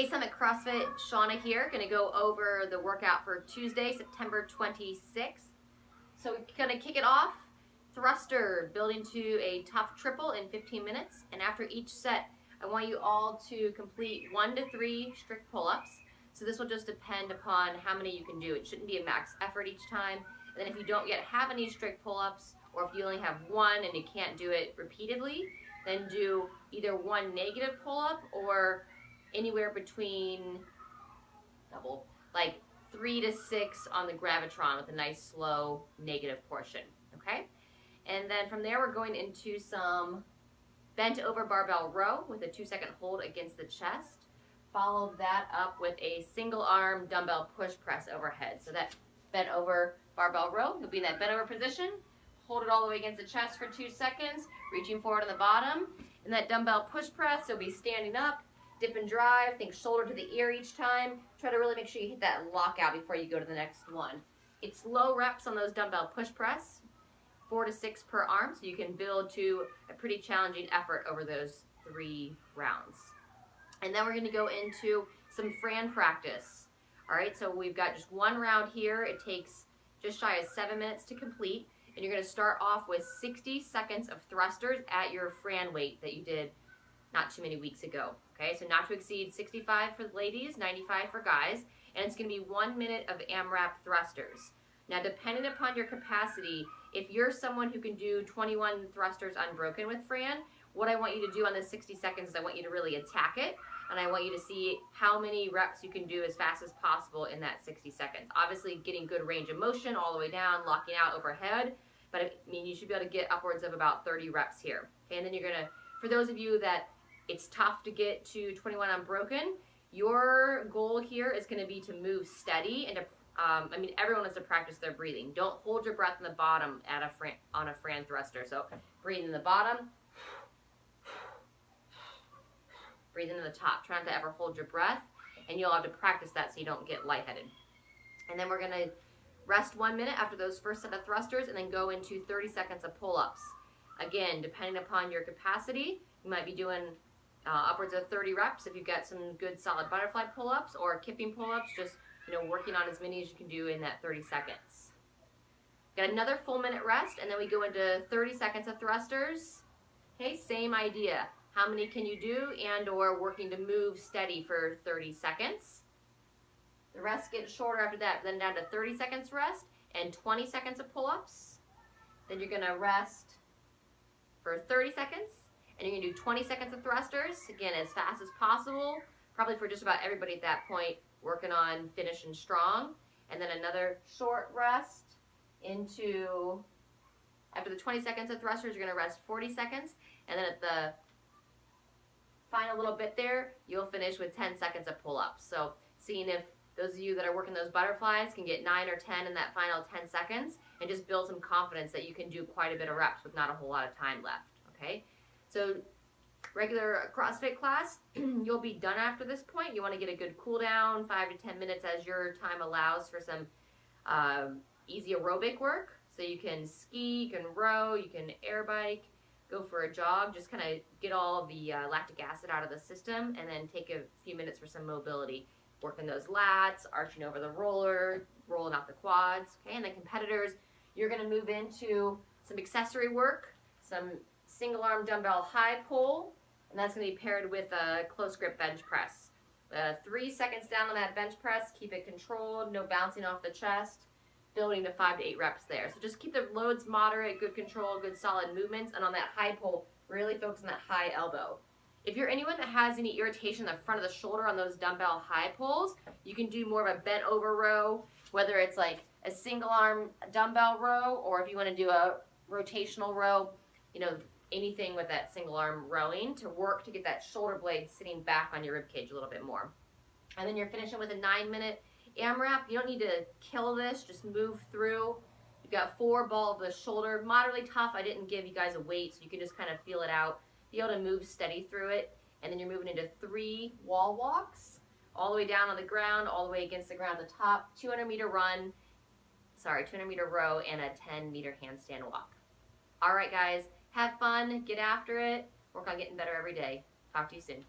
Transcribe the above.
Hey SuMMit CrossFit, Shauna here, gonna go over the workout for Tuesday, September 26th. So we're gonna kick it off, thruster, building to a tough triple in 15 minutes. And after each set, I want you all to complete 1 to 3 strict pull-ups. So this will just depend upon how many you can do. It shouldn't be a max effort each time. And then if you don't yet have any strict pull-ups, or if you only have one and you can't do it repeatedly, then do either one negative pull-up or anywhere between like 3 to 6 on the gravitron with a nice slow negative portion, okay? And then from there we're going into some bent over barbell row with a 2-second hold against the chest. Follow that up with a single arm dumbbell push press overhead. So that bent over barbell row, you'll be in that bent over position, hold it all the way against the chest for 2 seconds, reaching forward on the bottom. In that dumbbell push press, you'll be standing up, dip and drive, think shoulder to the ear each time. Try to really make sure you hit that lockout before you go to the next one. It's low reps on those dumbbell push press, 4 to 6 per arm, so you can build to a pretty challenging effort over those 3 rounds. And then we're gonna go into some Fran practice. All right, so we've got just 1 round here. It takes just shy of 7 minutes to complete. And you're gonna start off with 60 seconds of thrusters at your Fran weight that you did not too many weeks ago. Okay, so not to exceed 65 for ladies, 95 for guys, and it's gonna be 1 minute of AMRAP thrusters. Now, depending upon your capacity, if you're someone who can do 21 thrusters unbroken with Fran, what I want you to do on the 60 seconds is I want you to really attack it, and I want you to see how many reps you can do as fast as possible in that 60 seconds. Obviously, getting good range of motion all the way down, locking out overhead, but I mean, you should be able to get upwards of about 30 reps here. Okay, and then you're gonna, for those of you that it's tough to get to 21 unbroken, your goal here is gonna be to move steady and to, I mean, everyone has to practice their breathing. Don't hold your breath in the bottom at on a Fran thruster. So breathe in the bottom, breathe into the top. Try not to ever hold your breath, and you'll have to practice that so you don't get lightheaded. And then we're gonna rest 1 minute after those first set of thrusters and then go into 30 seconds of pull-ups. Again, depending upon your capacity, you might be doing upwards of 30 reps if you've got some good solid butterfly pull-ups or kipping pull-ups, just working on as many as you can do in that 30 seconds. Got another full minute rest, and then we go into 30 seconds of thrusters. Okay, same idea. How many can you do, and or working to move steady for 30 seconds. The rest gets shorter after that, then down to 30 seconds rest and 20 seconds of pull-ups. Then you're gonna rest for 30 seconds, and you're gonna do 20 seconds of thrusters, again, as fast as possible, probably for just about everybody at that point, working on finishing strong. And then another short rest into, after the 20 seconds of thrusters, you're gonna rest 40 seconds, and then at the final little bit there, you'll finish with 10 seconds of pull-ups. So seeing if those of you that are working those butterflies can get 9 or 10 in that final 10 seconds and just build some confidence that you can do quite a bit of reps with not a whole lot of time left, okay? So regular CrossFit class, you'll be done after this point. You want to get a good cool down, 5 to 10 minutes as your time allows for some easy aerobic work. So you can ski, you can row, you can air bike, go for a jog, just kind of get all the lactic acid out of the system, and then take a few minutes for some mobility. Working those lats, arching over the roller, rolling out the quads, okay? And then competitors, you're gonna move into some accessory work, some single arm dumbbell high pull, and that's gonna be paired with a close grip bench press. 3 seconds down on that bench press, keep it controlled, no bouncing off the chest, building to 5 to 8 reps there. So just keep the loads moderate, good control, good solid movements, and on that high pull, really focus on that high elbow. If you're anyone that has any irritation in the front of the shoulder on those dumbbell high pulls, you can do more of a bent over row, whether it's like a single arm dumbbell row, or if you want to do a rotational row, anything with that single arm rowing to work to get that shoulder blade sitting back on your rib cage a little bit more. And then you're finishing with a 9-minute AMRAP. You don't need to kill this, just move through. You've got 4 ball of the shoulder, moderately tough. I didn't give you guys a weight, so you can just kind of feel it out. Be able to move steady through it, and then you're moving into 3 wall walks, all the way down on the ground, all the way against the ground at the top, 200-meter row, and a 10-meter handstand walk. All right, guys, have fun, get after it, work on getting better every day. Talk to you soon.